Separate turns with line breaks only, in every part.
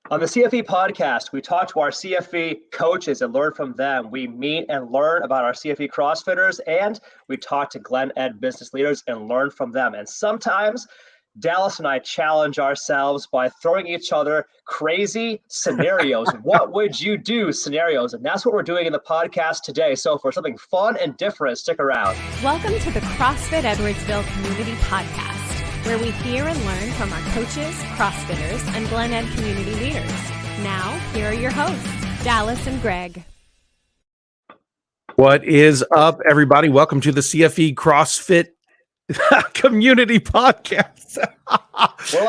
On the CFE podcast, we talk to our CFE coaches and learn from them. We meet and learn about our CFE CrossFitters, and we talk to Glen Ed business leaders and learn from them. And sometimes Dallas and I challenge ourselves by throwing each other crazy scenarios. What would you do scenarios? And that's what we're doing in the podcast today. So for something fun and different, stick around.
Welcome to the CrossFit Edwardsville Community Podcast, where we hear and learn from our coaches, CrossFitters, and Glen Ed community leaders. Now, here are your hosts, Dallas and Greg.
What is up, everybody? Welcome to the CFE CrossFit Community Podcast.
we're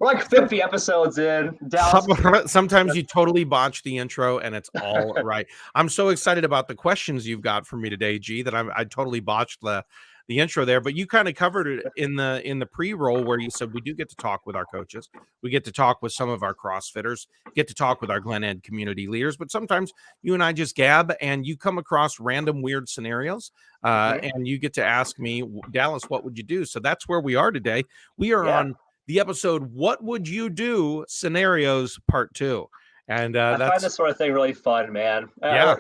like 50 episodes in. Dallas.
Sometimes you totally botch the intro, and it's all right. I'm so excited about the questions you've got for me today, G, that I totally botched the intro there, but you kind of covered it in the pre-roll where you said we do get to talk with our coaches, we get to talk with some of our CrossFitters, get to talk with our Glen Ed community leaders, but sometimes you and I just gab and you come across random weird scenarios and you get to ask me, Dallas, what would you do? So that's where we are today. We are on the episode What Would You Do Scenarios Part 2. And
I find this sort of thing really fun, man.
Yeah.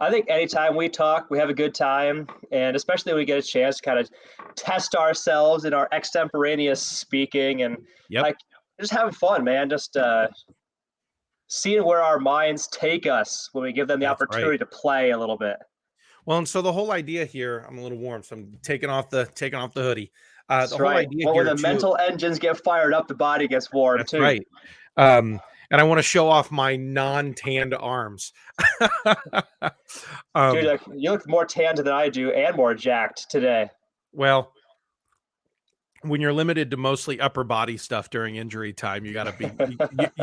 I think anytime we talk, we have a good time, and especially when we get a chance to kind of test ourselves in our extemporaneous speaking and like just having fun, man. Just seeing where our minds take us when we give them the opportunity to play a little bit.
Well, and so the whole idea here, I'm a little warm, so I'm taking off the hoodie.
That's
the whole
right.
idea
when the mental engines get fired up, the body gets warm.
That's
too.
Right. And I want to show off my non-tanned arms.
Dude, you look more tanned than I do and more jacked today.
Well, when you're limited to mostly upper body stuff during injury time, you got to be,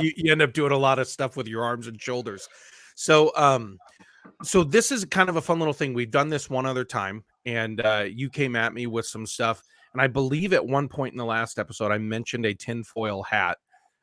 you end up doing a lot of stuff with your arms and shoulders. So, so this is kind of a fun little thing. We've done this one other time, and you came at me with some stuff. And I believe at one point in the last episode, I mentioned a tinfoil hat.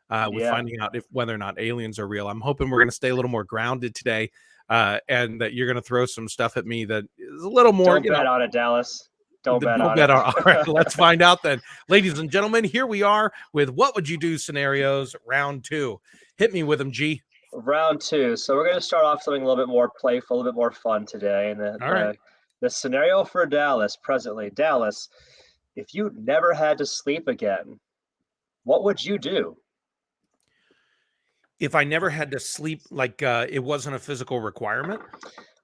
With finding out whether or not aliens are real. I'm hoping we're going to stay a little more grounded today, and that you're going to throw some stuff at me that is a little more.
Don't bet on it, Dallas. Don't bet on it.
All right, let's find out then. Ladies and gentlemen, here we are with What Would You Do Scenarios, round 2. Hit me with them, G.
Round 2. So we're going to start off something a little bit more playful, a little bit more fun today. And the scenario for Dallas presently. Dallas, if you never had to sleep again, what would you do?
If I never had to sleep, like it wasn't a physical requirement,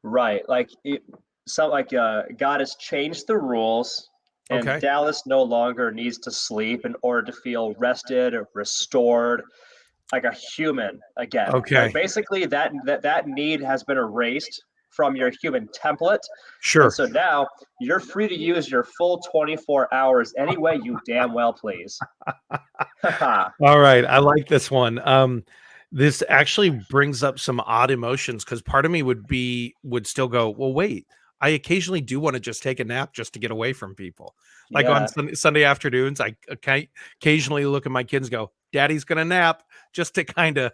right? Like God has changed the rules, and Dallas no longer needs to sleep in order to feel rested or restored, like a human again.
Okay.
Like basically, that need has been erased from your human template.
Sure.
And so now you're free to use your full 24 hours any way you damn well please.
All right, I like this one. This actually brings up some odd emotions because part of me would still go, well, wait, I occasionally do want to just take a nap just to get away from people. Like on Sunday afternoons, I occasionally look at my kids and go, Daddy's going to nap, just to kind of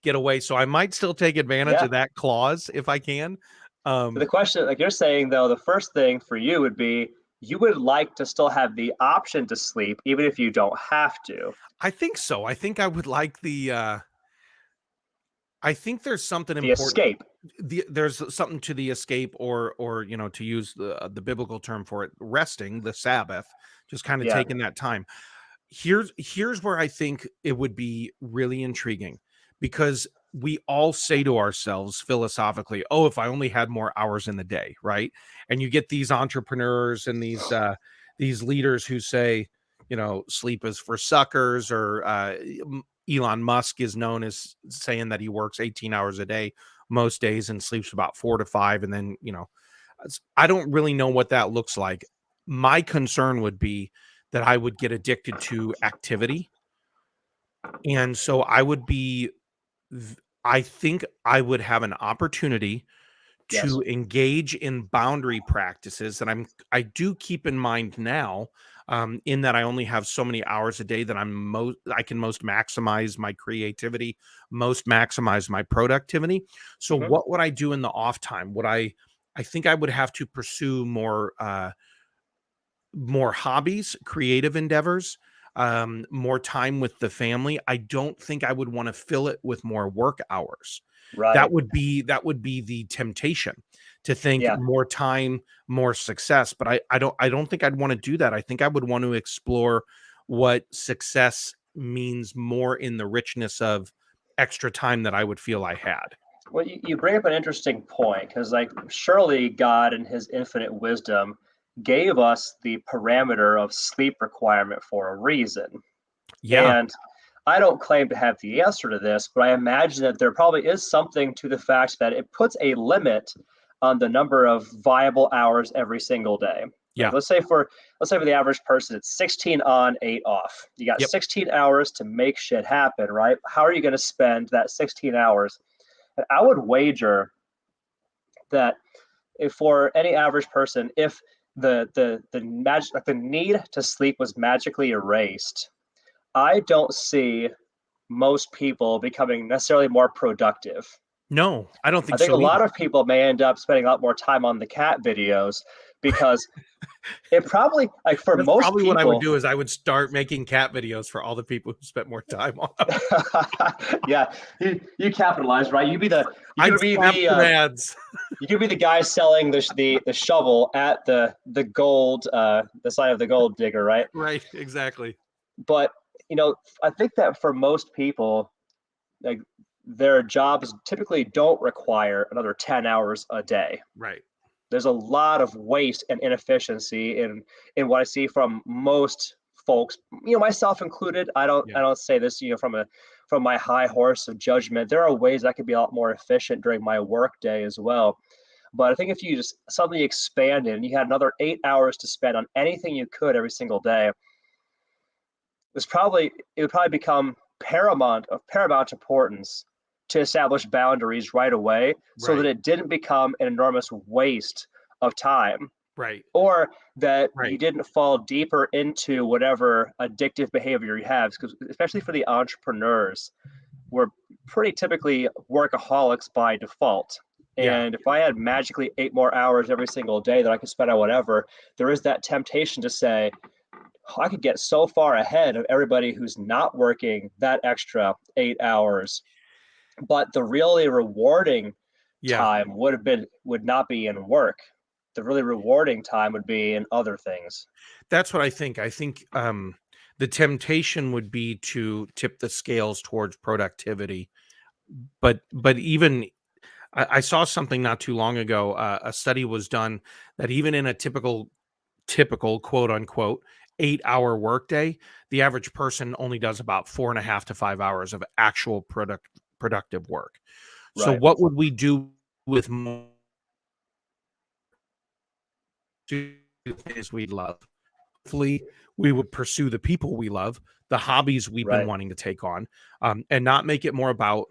get away. So I might still take advantage of that clause if I can.
But the question, like you're saying, though, the first thing for you would be, you would like to still have the option to sleep, even if you don't have to.
I think so. I think I would like the... I think there's something
important. Escape.
There's something to the escape, or to use the biblical term for it, resting, the Sabbath, just kind of taking that time. Here's where I think it would be really intriguing, because we all say to ourselves philosophically, "Oh, if I only had more hours in the day," right? And you get these entrepreneurs and these leaders who say, sleep is for suckers, or Elon Musk is known as saying that he works 18 hours a day most days and sleeps about 4 to 5. And then, I don't really know what that looks like. My concern would be that I would get addicted to activity. And so I think I would have an opportunity to engage in boundary practices that I do keep in mind now, in that I only have so many hours a day that I can most maximize my creativity, most maximize my productivity. So what would I do in the off time? I think I would have to pursue more hobbies, creative endeavors. more time with the family, I don't think I would want to fill it with more work hours.
Right.
That would be the temptation to think
Yeah.
more time, more success. But I don't think I'd want to do that. I think I would want to explore what success means more in the richness of extra time that I would feel I had.
Well, you bring up an interesting point because, like, surely God, in His infinite wisdom, gave us the parameter of sleep requirement for a reason.
Yeah.
And I don't claim to have the answer to this, but I imagine that there probably is something to the fact that it puts a limit on the number of viable hours every single day. Like
Yeah.
let's say for the average person, it's 16 on, 8 off. You got
Yep.
16 hours to make shit happen, right? How are you going to spend that 16 hours? And I would wager that if for any average person, if the need to sleep was magically erased, I don't see most people becoming necessarily more productive.
No, I don't
I
think
think a
so
lot
either.
of people may end up spending a lot more time on the cat videos because it probably, like, for
That's
most
probably what I would
people.
do is I would start making cat videos for all the people who spent more time on them.
Yeah, you capitalize, right? You
I'd
could be
slap
the
some ads.
you could be the guy selling the shovel at the gold the side of the gold digger, right?
Right, exactly.
But I think that for most people, like, their jobs typically don't require another 10 hours a day.
Right.
There's a lot of waste and inefficiency in what I see from most folks, myself included. I don't
Yeah.
I don't say this, from my high horse of judgment. There are ways I could be a lot more efficient during my work day as well. But I think if you just suddenly expanded and you had another 8 hours to spend on anything you could every single day, it would probably become of paramount importance to establish boundaries right away so that
Right.
it didn't become an enormous waste of time,
Right.
or that you
Right.
didn't fall deeper into whatever addictive behavior you have, because especially for the entrepreneurs, we're pretty typically workaholics by default.
Yeah.
And if I had magically 8 more hours every single day that I could spend on whatever, there is that temptation to say, I could get so far ahead of everybody who's not working that extra 8 hours. But the really rewarding
Yeah.
time would not be in work. The really rewarding time would be in other things.
That's what I think. I think the temptation would be to tip the scales towards productivity. But even I saw something not too long ago. A study was done that even in a typical quote unquote 8 hour workday, the average person only does about 4.5 to 5 hours of actual productive work. So
Right.
what would we do with more things we love? Hopefully we would pursue the people we love, the hobbies we've been
Right.
wanting to take on, and not make it more about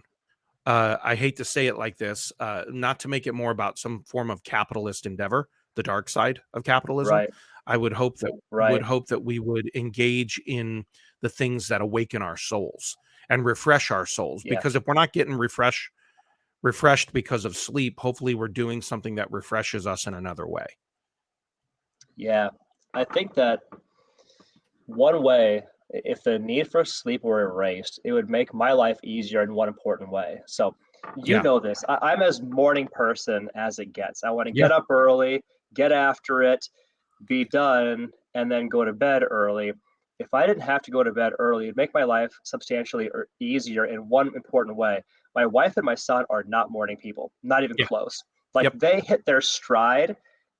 I hate to say it like this, not to make it more about some form of capitalist endeavor, the dark side of capitalism.
Right.
I would hope that
Right.
we would engage in the things that awaken our souls and refresh our souls.
Yeah.
Because if we're not getting refreshed because of sleep, hopefully we're doing something that refreshes us in another way.
Yeah. I think that one way, if the need for sleep were erased, it would make my life easier in one important way. So,
Yeah.
this. I'm as morning person as it gets. I want to
Yeah.
get up early, get after it, be done, and then go to bed early. If I didn't have to go to bed early, it'd make my life substantially easier in one important way. My wife and my son are not morning people, not even
Yeah.
close. Like,
Yep.
they hit their stride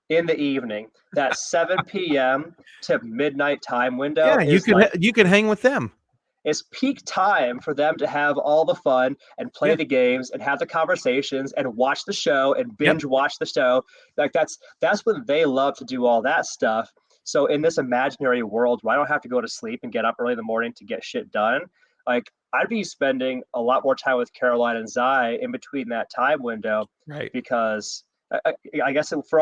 in the evening. That 7 p.m. to midnight time window
Yeah,
is like,
you could hang with them.
it's peak time for them to have all the fun and play
Yeah.
the games and have the conversations and watch the show and
Yep.
binge watch the show. Like, that's when they love to do all that stuff. So in this imaginary world where I don't have to go to sleep and get up early in the morning to get shit done, like, I'd be spending a lot more time with Caroline and Zai in between that time window,
Right.
because I guess for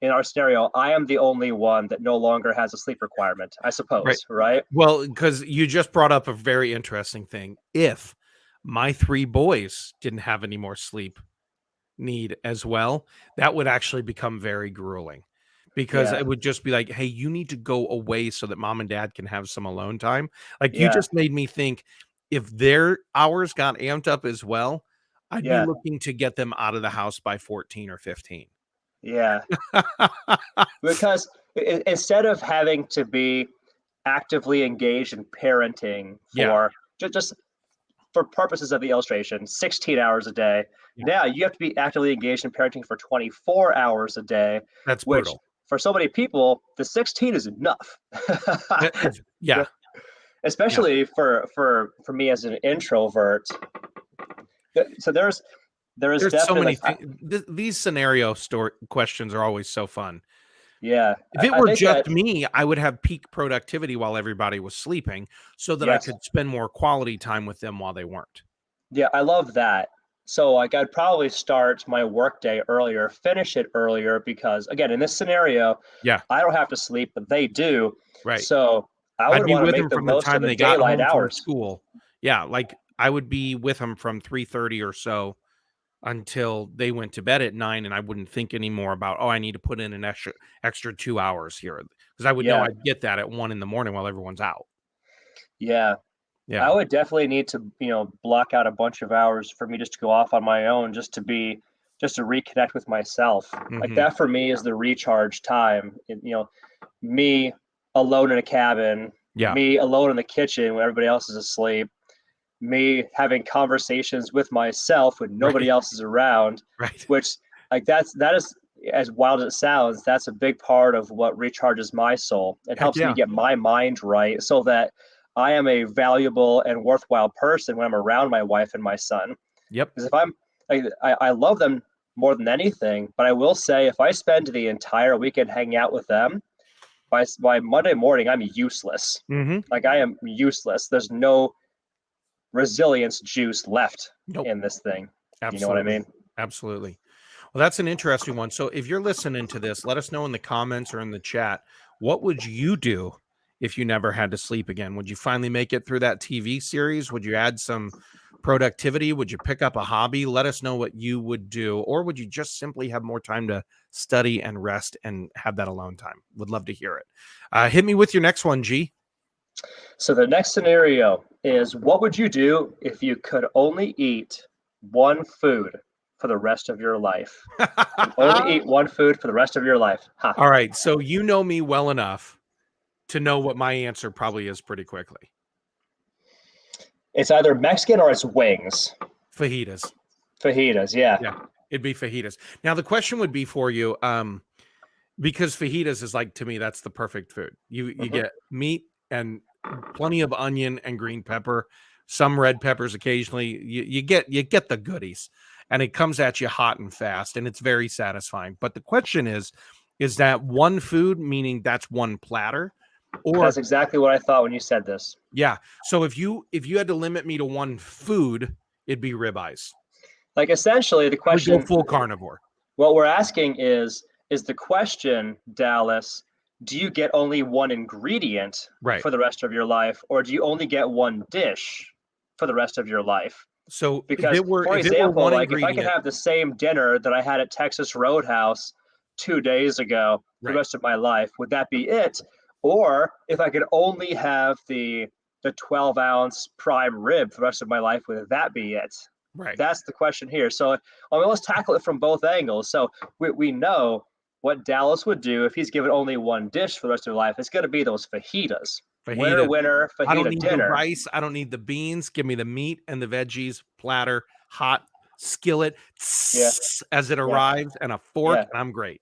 in our scenario, I am the only one that no longer has a sleep requirement, I
Right.
suppose, right?
Well, because you just brought up a very interesting thing. If my three boys didn't have any more sleep need as well, that would actually become very grueling because it would just be like, hey, you need to go away so that mom and dad can have some alone time. Like you just made me think if their hours got amped up as well, I'd be looking to get them out of the house by 14 or 15.
Yeah. Because instead of having to be actively engaged in parenting for just for purposes of the illustration, 16 hours a day. Now you have to be actively engaged in parenting for 24 hours a day.
That's
which
brutal.
For so many people, the 16 is enough. Especially for me as an introvert. So there's
so many things. These scenario questions are always so fun.
Yeah.
If it were just me, I would have peak productivity while everybody was sleeping so that I could spend more quality time with them while they weren't.
Yeah, I love that. So like I'd probably start my workday earlier, finish it earlier because again, in this scenario, I don't have to sleep, but they do.
Right.
So I would want to make the
from the
most
time
of the
they got
daylight
home from
hours.
school. Yeah, like I would be with them from 3:30 or so until they went to bed at 9, and I wouldn't think anymore about, oh, I need to put in an extra 2 hours here because I would know I'd get that at 1 in the morning while everyone's out.
Yeah. I would definitely need to, block out a bunch of hours for me just to go off on my own, just to reconnect with myself. Like that for me is the recharge time. Me alone in a cabin, me alone in the kitchen when everybody else is asleep, me having conversations with myself when nobody else is around, which like that is, as wild as it sounds, that's a big part of what recharges my soul. It helps me get my mind right so that I am a valuable and worthwhile person when I'm around my wife and my son. Because if I love them more than anything, but I will say if I spend the entire weekend hanging out with them, by Monday morning, I'm useless. Like I am useless. There's no resilience juice left in this thing.
Absolutely.
You know what I mean?
Absolutely. Well, that's an interesting one. So if you're listening to this, let us know in the comments or in the chat, what would you do if you never had to sleep again? Would you finally make it through that TV series? Would you add some productivity? Would you pick up a hobby? Let us know what you would do. Or would you just simply have more time to study and rest and have that alone time? Would love to hear it. Hit me with your next one, G.
So the next scenario is, what would you do if you could only eat one food for the rest of your life? Only eat one food for the rest of your life.
All right. So you know me well enough to know what my answer probably is pretty quickly.
It's either Mexican or it's wings.
Fajitas.
Fajitas, yeah.
Yeah, it'd be fajitas. Now the question would be for you, because fajitas is like, to me, that's the perfect food. You get meat and plenty of onion and green pepper, some red peppers occasionally. You get the goodies, and it comes at you hot and fast, and it's very satisfying. But the question is that one food, meaning that's one platter? Or
that's exactly what I thought when you said this.
Yeah. So if you had to limit me to one food, it'd be ribeyes.
Like essentially the question,
I would go full carnivore.
What we're asking is the question, Dallas, do you get only one ingredient for the rest of your life, or do you only get one dish for the rest of your life?
So
because for example, like if I could have the same dinner that I had at Texas Roadhouse 2 days ago for the rest of my life, would that be it? Or if I could only have the 12-ounce prime rib for the rest of my life, would that be it?
Right.
That's the question here. So let's tackle it from both angles. So we know what Dallas would do if he's given only one dish for the rest of his life. It's going to be those fajitas. Winner, fajita
I don't need
dinner.
the rice. I don't need the beans. Give me the meat and the veggies, platter, hot, skillet, as it arrives, and a fork, and I'm great.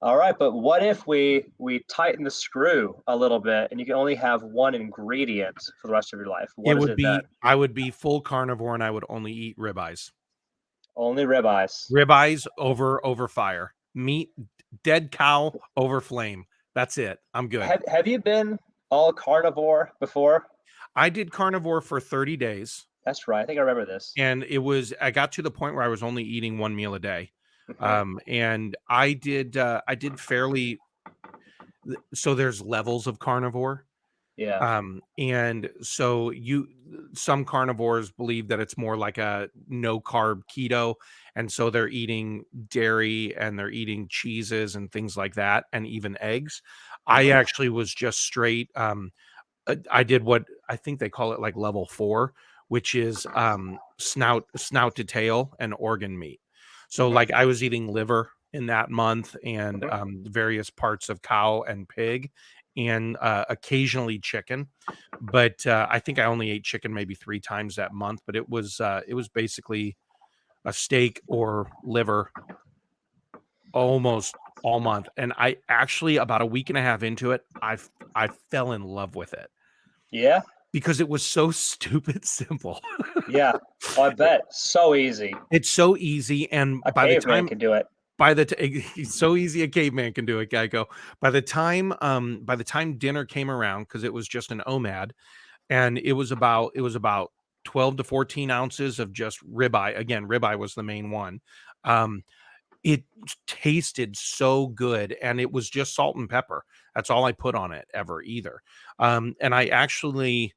All right, but what if we tighten the screw a little bit and you can only have one ingredient for the rest of your life? What is it then?
I would be full carnivore and I would only eat ribeyes.
Only ribeyes.
Ribeyes over fire. Meat, dead cow over flame. That's it. I'm good.
Have you been all carnivore before?
I did carnivore for 30 days.
That's right. I think I remember this.
And I got to the point where I was only eating one meal a day. And I did fairly, so there's levels of carnivore.
Yeah.
And so some carnivores believe that it's more like a no carb keto. And so they're eating dairy and they're eating cheeses and things like that, and even eggs. I
Hmm.
actually was just straight. I did what I think they call it like level 4, which is snout to tail and organ meat. So
Hmm.
like I was eating liver in that month, and
Hmm.
various parts of cow and pig, and occasionally chicken. But I think I only ate chicken maybe 3 times that month. But it was basically a steak or liver almost all month. And I actually, about a week and a half into it, I fell in love with it
Yeah.
because it was so stupid simple.
Yeah. Oh, I bet. So easy.
It's so easy, and
A caveman could do it.
it's so easy a caveman can do it, Geico. By the time dinner came around, because it was just an OMAD, and it was about 12 to 14 ounces of just ribeye. Again, ribeye was the main one. Um, it tasted so good, and it was just salt and pepper. That's all I put on it ever either. And I actually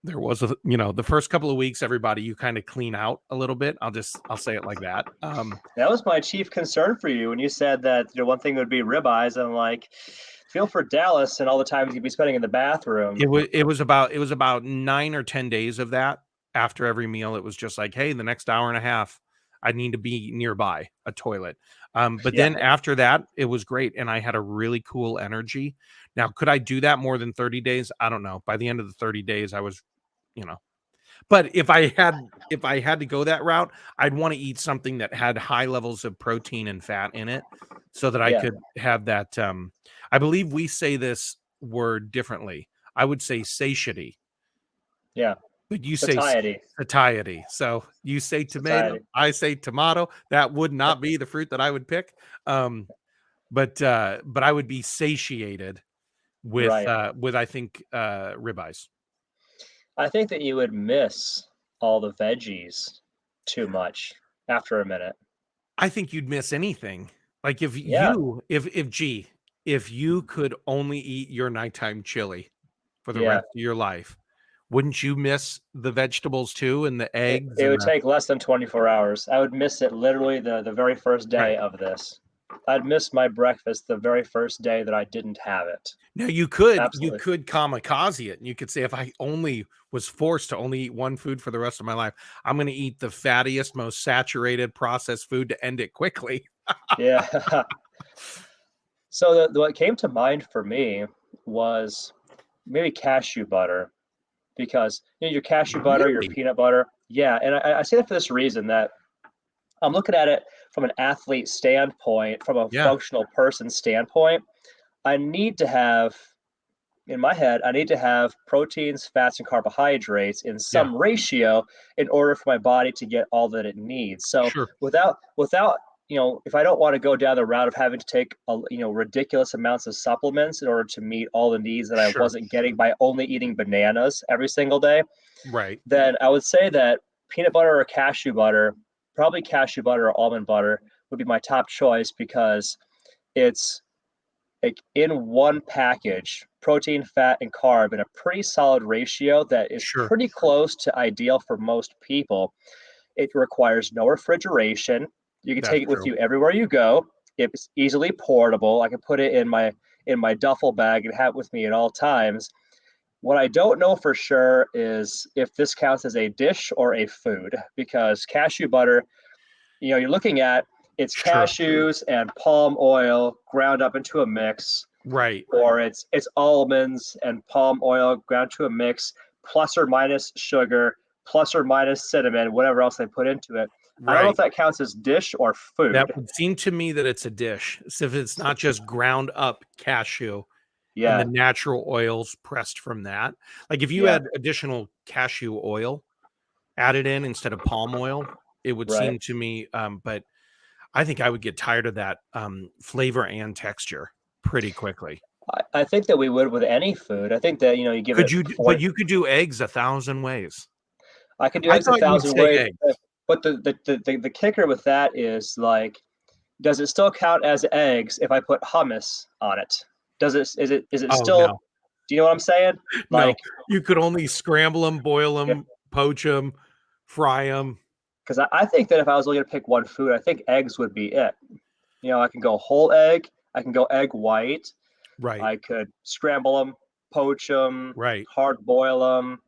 there was the first couple of weeks, everybody, you kind of clean out a little bit. I'll say it like that.
That was my chief concern for you when you said that one thing would be ribeyes. I'm like, feel for Dallas and all the times you'd be spending in the bathroom.
It was about 9 or 10 days of that. After every meal, it was just like, hey, the next hour and a half, I need to be nearby a toilet. But
Yeah.
then after that, it was great, and I had a really cool energy. Now, could I do that more than 30 days? I don't know. By the end of the 30 days, I was, you know, but if I had to go that route, I'd want to eat something that had high levels of protein and fat in it so that I
Yeah.
could have that. I believe we say this word differently. I would say satiety,
Yeah.
but you say
Satiety.
satiety. So you say tomato,
Satiety.
I say tomato. That would not be the fruit that I would pick. Um, but I would be satiated
Right.
with I think ribeyes.
I think that you would miss all the veggies too much after a minute.
I think you'd miss anything. Like
Yeah.
if you could only eat your nighttime chili for the
Yeah.
rest of your life, wouldn't you miss the vegetables too and the
It,
eggs
it
and
would
the
take less than 24 hours. I would miss it literally the very first
right.
day of this. I'd miss my breakfast the very first day that I didn't have it.
Now you
Absolutely.
could kamikaze it and you could say if I only was forced to only eat one food for the rest of my life, I'm going to eat the fattiest, most saturated processed food to end it quickly.
Yeah. So what came to mind for me was maybe cashew butter because your cashew butter, your
Really?
peanut butter. Yeah, and I say that for this reason that I'm looking at it from an athlete standpoint, from a
Yeah,
functional person standpoint. I need to have in my head, I need to have proteins, fats, and carbohydrates in
yeah,
some ratio in order for my body to get all that it needs. So
sure,
without if I don't want to go down the route of having to take ridiculous amounts of supplements in order to meet all the needs that I
sure.
wasn't getting by only eating bananas every single day,
Right.
then I would say that peanut butter or cashew butter, probably cashew butter or almond butter would be my top choice because it's like in one package, protein, fat, and carb in a pretty solid ratio that is
Sure.
pretty close to ideal for most people. It requires no refrigeration. You can take
That's
it with
true.
you everywhere you go. It's easily portable. I can put it in my duffel bag and have it with me at all times. What I don't know for sure is if this counts as a dish or a food because cashew butter, you're looking at it's
Sure.
cashews and palm oil ground up into a mix,
Right.
or it's almonds and palm oil ground to a mix, plus or minus sugar, plus or minus cinnamon, whatever else they put into it. I don't know if
Right.
that counts as dish or
That
food.
would seem to me that it's a dish. So if it's not just ground up cashew and the
Yeah,
natural oils pressed from that. Like if you
yeah,
had additional cashew oil added in instead of palm oil, it would
right.
seem to me but I think I would get tired of that flavor and texture pretty quickly.
I think that we would with any food. I think that you give it
But
40.
you could do eggs 1,000 ways.
I could do
I
eggs a
thought you would
thousand
say
ways,
eggs.
but the kicker with that is like, does it still count as eggs if I put hummus on it? Does it is it
Oh
still
no.
Do you know what I'm saying?
No,
Like,
you could only scramble them, boil
yeah,
them, poach them, fry them.
because I think that if I was only going to pick one food, I think eggs would be it. I can go whole egg, I can go egg white,
Right,
I could scramble them, poach them,
right.
hard boil them.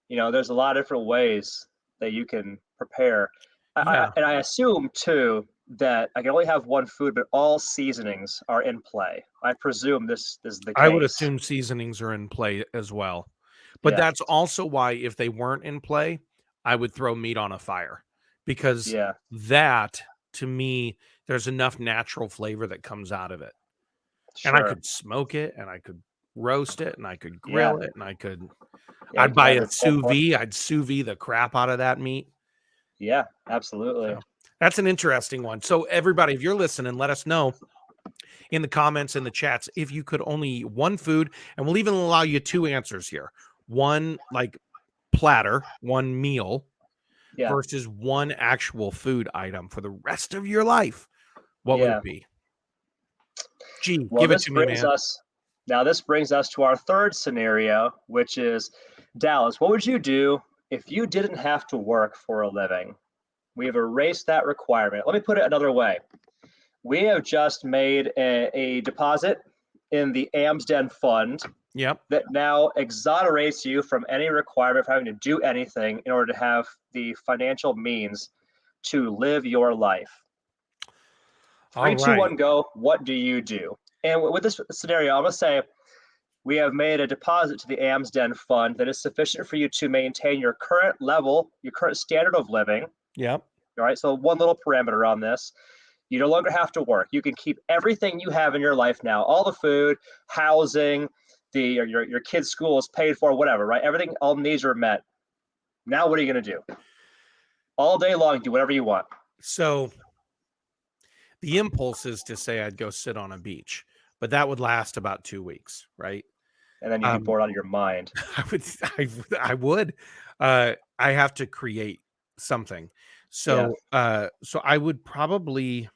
There's a lot of different ways that you can prepare.
Yeah,
And I assume too that I can only have one food, but all seasonings are in play. I presume this is the
I would
case.
assume seasonings are in play as well. But
Yeah,
that's also why if they weren't in play, I would throw meat on a fire because
yeah,
that to me, there's enough natural flavor that comes out of it. And I
sure.
could smoke it and I could roast it and I could
Yeah,
grill it and
yeah. You
I'd
can
buy
have
a
your pulled
sous
pork.
vide, I'd sous vide the crap out of that meat.
Yeah, absolutely.
So that's an interesting one. So everybody, if you're listening, let us know in the comments in the chats if you could only eat one food, and we'll even allow you two answers here. One like platter, one meal
Yeah,
versus one actual food item for the rest of your life. What would
yeah.
it be? Gee,
Well,
give it to me, man.
this brings us to our third scenario, which is Dallas. What would you do if you didn't have to work for a living? We've erased that requirement. Let me put it another way. We have just made a deposit in the Amsden Fund
Yep.
that now exonerates you from any requirement for having to do anything in order to have the financial means to live your life.
All
Three, two,
right.
one, go. What do you do? And with this scenario, I'm going to say we have made a deposit to the Amsden Fund that is sufficient for you to maintain your current level, your current standard of living.
Yep.
All right. So, one little parameter on this. You no longer have to work. You can keep everything you have in your life now, all the food, housing, your kid's school is paid for, whatever, right? Everything, all needs are met. Now, what are you going to do? All day long, do whatever you want.
So the impulse is to say I'd go sit on a beach, but that would last about 2 weeks, right?
And then you'd be
Um,
bored out of your mind.
I would, I would. I have to create something.
Yeah.
So I would probably.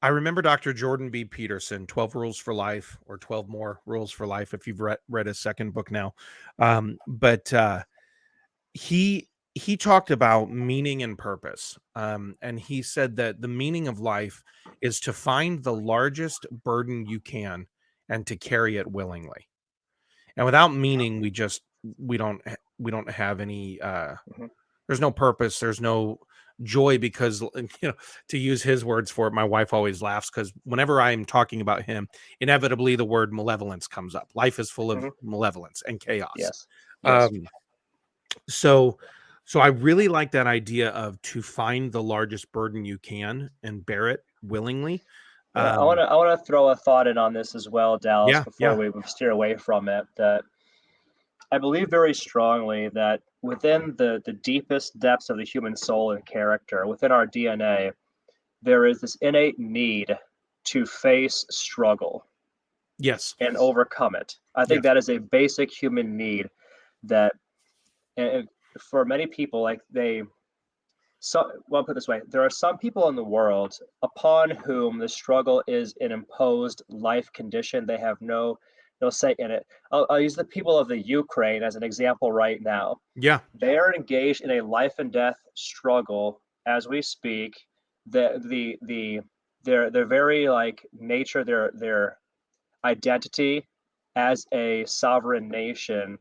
I remember Dr. Jordan B. Peterson, 12 Rules for Life or 12 More Rules for Life, if you've read his second book now. But he talked about meaning and purpose. And he said that the meaning of life is to find the largest burden you can and to carry it willingly. And without meaning, we don't have any
Mhm.
there's no purpose, there's no joy because to use his words for it, my wife always laughs because whenever I'm talking about him, inevitably the word malevolence comes up. Life is full of
Mhm.
malevolence and chaos.
Yes. Yes.
Um so so I really like that idea of to find the largest burden you can and bear it willingly.
Yeah. I
Um
want to. I want to throw a thought in on this as well, Dallas,
yeah,
before
yeah.
we steer away from it. That I believe very strongly that within the deepest depths of the human soul and character, within our DNA, there is this innate need to face struggle
Yes.
and overcome it. I think
Yes.
that is a basic human need that, and for many people, like well, I'll put it this way: there are some people in the world upon whom the struggle is an imposed life condition. They have no say in it. I'll use the people of the Ukraine as an example right now.
Yeah.
They are engaged in a life and death struggle as we speak. Their very like nature, their identity as a sovereign nation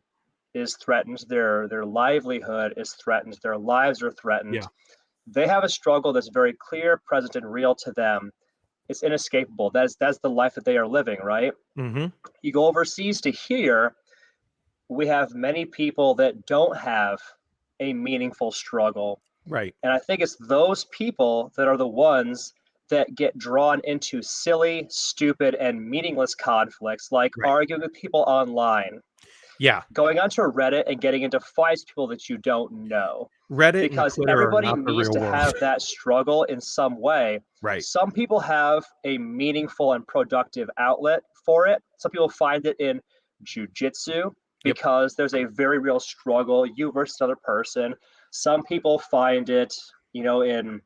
is threatened. Their livelihood is threatened. Their lives are threatened.
Yeah.
They have a struggle that's very clear, present, and real to them. It's inescapable. That's the life that they are living, right?
Mhm.
You go overseas to here, we have many people that don't have a meaningful struggle.
Right.
And I think it's those people that are the ones that get drawn into silly, stupid, and meaningless conflicts, like
Right.
arguing with people online,
Yeah.
going onto Reddit and getting into fights with people that you don't know.
Reddit and
Because
Twitter are
everybody
not the
needs
real
to
world.
have that struggle in some way.
Right.
Some people have a meaningful and productive outlet for it. Some people find it in jujitsu
Yep.
because there's a very real struggle, you versus another person. Some people find it, in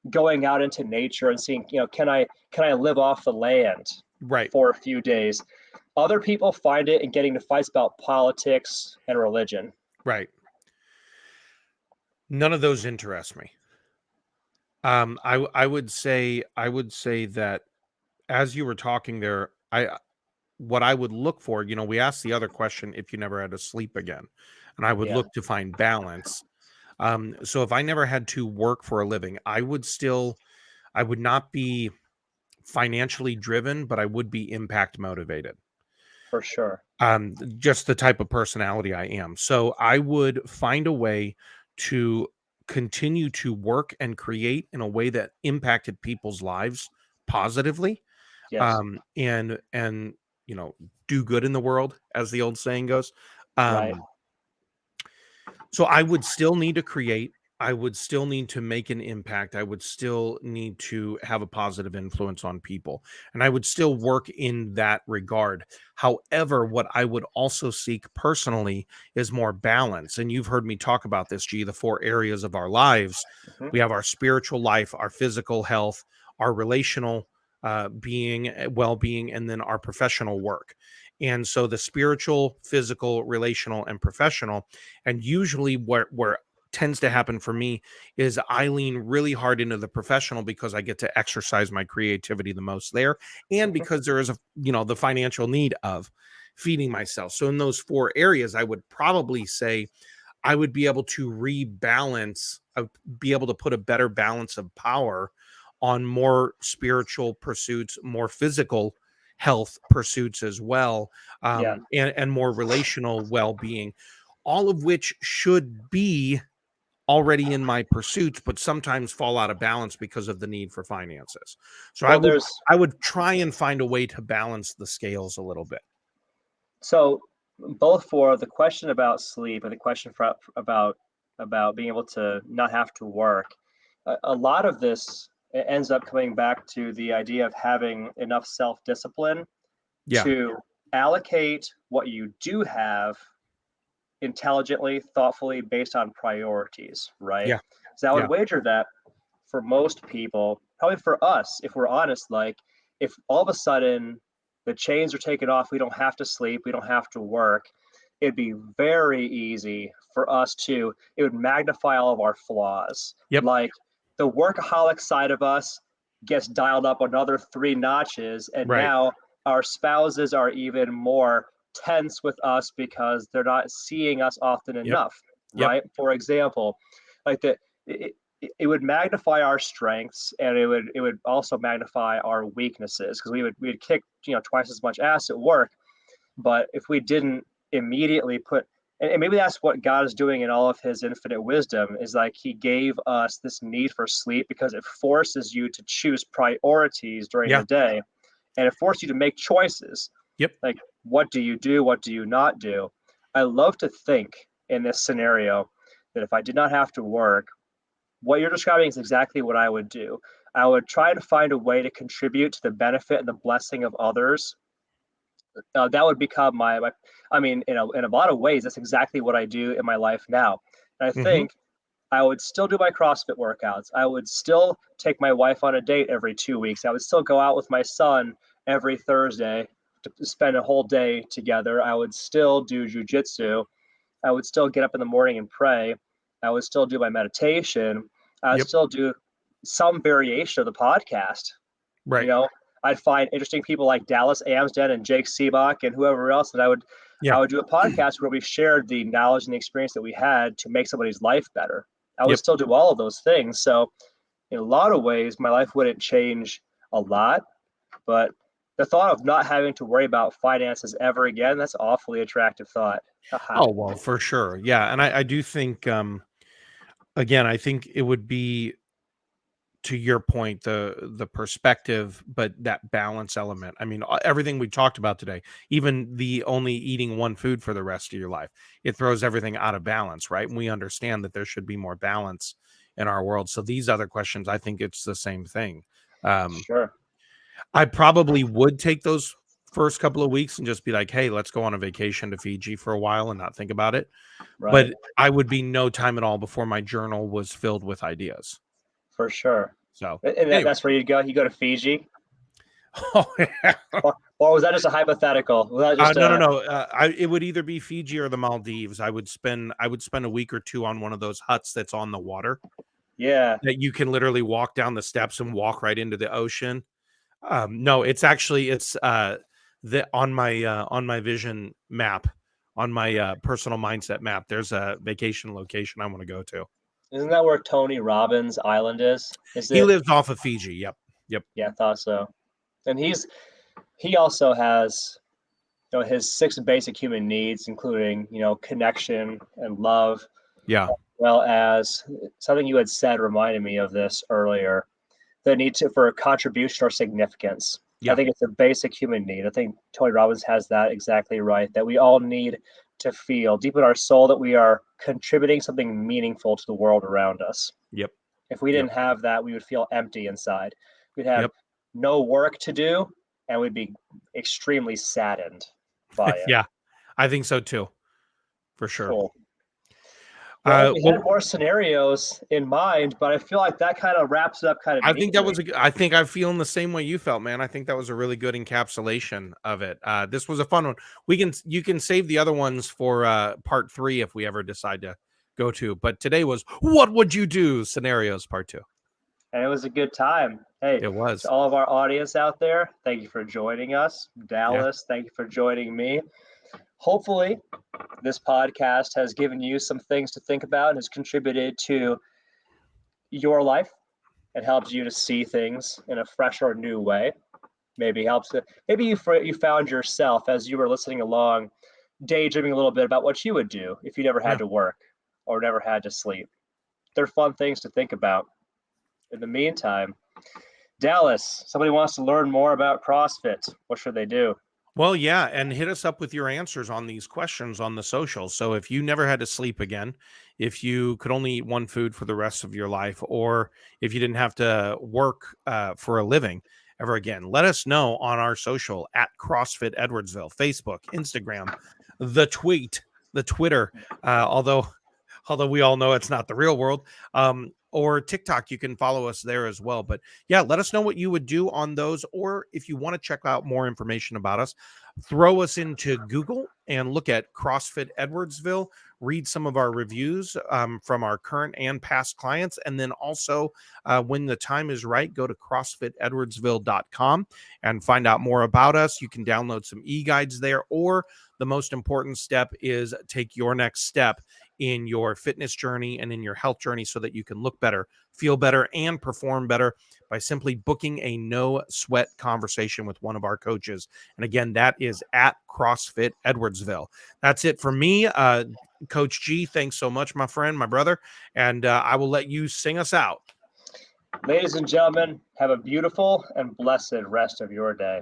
going out into nature and seeing, can I live off the land
Right.
for a few days? other people find it in getting into fights about politics and religion.
Right. None of those interest me. I would say that as you were talking there, what I would look for, we asked the other question, if you never had to sleep again, and I would
Yeah,
look to find balance. So if I never had to work for a living, I would not be financially driven, but I would be impact motivated.
for sure.
Just the type of personality I am. So I would find a way to continue to work and create in a way that impacted people's lives positively,
Yes,
and do good in the world, as the old saying goes.
right.
Um, so I would still need to create. I would still need to make an impact. I would still need to have a positive influence on people. And I would still work in that regard. However, what I would also seek personally is more balance. And you've heard me talk about this, G, the 4 areas of our lives.
Hmm.
We have our spiritual life, our physical health, our relational well-being, and then our professional work. And so the spiritual, physical, relational, and professional, and usually where tends to happen for me is I lean really hard into the professional because I get to exercise my creativity the most there, and
Hmm.
because there is the financial need of feeding myself. So in those 4 areas, I would probably say I would be able to rebalance, be able to put a better balance of power on more spiritual pursuits, more physical health pursuits as well,
Yeah.
and more relational well-being, all of which should be already in my pursuits, but sometimes fall out of balance because of the need for finances. So
Well, there's
I would try and find a way to balance the scales a little bit.
so both for the question about sleep and the question about being able to not have to work. A lot of this ends up coming back to the idea of having enough self-discipline
Yeah,
to allocate what you do have intelligently, thoughtfully, based on priorities, right?
yeah,
So I would
yeah,
wager that for most people, probably for us, if we're honest, like if all of a sudden the chains are taken off, we don't have to sleep, we don't have to work, it'd be very easy for us to, it would magnify all of our flaws.
yep,
Like the workaholic side of us gets dialed up another 3 notches, and
right,
now our spouses are even more tense with us because they're not seeing us often
yep,
enough,
yep,
right? For example, like it would magnify our strengths, and it would also magnify our weaknesses, because we'd kick twice as much ass at work. But if we didn't immediately put, and maybe that's what God is doing in all of his infinite wisdom, is like he gave us this need for sleep because it forces you to choose priorities during
yeah,
the day, and it forces you to make choices.
yep,
Like, what do you do, what do you not do? I love to think in this scenario that if I did not have to work, what you're describing is exactly what I would do. I would try to find a way to contribute to the benefit and the blessing of others. That would become I mean, in a lot of ways, that's exactly what I do in my life now. And I
hmm,
think I would still do my CrossFit workouts. I would still take my wife on a date every 2 weeks. I would still go out with my son every Thursday to spend a whole day together. I would still do jujitsu. I would still get up in the morning and pray. I would still do my meditation. I would
yep,
still do some variation of the podcast. You
right,
know, I'd find interesting people like Dallas Amsden and Jake Seabach and whoever else that
yeah,
I would do a podcast where we shared the knowledge and the experience that we had to make somebody's life better. I would
yep.
still do all of those things. So in a lot of ways, my life wouldn't change a lot, but the thought of not having to worry about finances ever again, that's an awfully attractive thought. Haha.
Oh, well, for sure. Yeah. And I do think, again, I think it would be, to your point, the perspective, but that balance element. I mean, everything we talked about today, even the only eating one food for the rest of your life, it throws everything out of balance, right? And we understand that there should be more balance in our world. So these other questions, I think it's the same thing. Um,
Sure.
I probably would take those first couple of weeks and just be like, hey, let's go on a vacation to Fiji for a while and not think about it.
Right.
But I would be no time at all before my journal was filled with ideas.
For sure.
So
And
anyway.
that's where you'd go. You go to Fiji.
Oh, yeah.
Or was that just a hypothetical? Was that just
No. It would either be Fiji or the Maldives. I would spend a week or two on one of those huts that's on the water.
Yeah.
That you can literally walk down the steps and walk right into the ocean. No, it's on my vision map, on my personal mindset map. There's a vacation location I want to go to.
Isn't that where Tony Robbins Island is?
He lives off of Fiji. Yep.
Yeah, I thought so. And he also has, his 6 basic human needs, including, connection and love.
Yeah.
As well as something you had said reminded me of this earlier, the need for a contribution or significance.
Yeah.
I think it's a basic human need. I think Tony Robbins has that exactly right, that we all need to feel deep in our soul that we are contributing something meaningful to the world around us.
Yep.
If we didn't have that, we would feel empty inside. We'd have no work to do, and we'd be extremely saddened by it.
Yeah, I think so too, for sure.
Cool. Well, we had more scenarios in mind, but I feel like that kind of wraps up kind of.
I think I'm feeling the same way you felt, man. I think that was a really good encapsulation of it. This was a fun one. You can save the other ones for part 3 if we ever decide to go to. But today was what would you do scenarios part 2.
And it was a good time. Hey,
it was.
To all of our audience out there, thank you for joining us. Dallas, Thank you for joining me. Hopefully, this podcast has given you some things to think about and has contributed to your life. It helps you to see things in a fresh or new way. Maybe you found yourself as you were listening along, daydreaming a little bit about what you would do if you never had to work or never had to sleep. They're fun things to think about. In the meantime, Dallas, somebody wants to learn more about CrossFit. What should they do?
Well, yeah, and hit us up with your answers on these questions on the socials. So if you never had to sleep again, if you could only eat one food for the rest of your life, or if you didn't have to work for a living ever again, let us know on our social at CrossFit Edwardsville, Facebook, Instagram, the Twitter, although we all know it's not the real world, or TikTok. You can follow us there as well. But yeah, let us know what you would do on those, or if you want to check out more information about us, throw us into Google and look at CrossFit Edwardsville, read some of our reviews from our current and past clients, and then also when the time is right, go to CrossFitEdwardsville.com and find out more about us. You can download some e-guides there, or the most important step is take your next step in your fitness journey and in your health journey so that you can look better, feel better, and perform better by simply booking a no sweat conversation with one of our coaches. And again, that is at CrossFit Edwardsville. That's it for me. Coach G, thanks so much, my friend, my brother. And I will let you sing us out.
Ladies and gentlemen, have a beautiful and blessed rest of your day.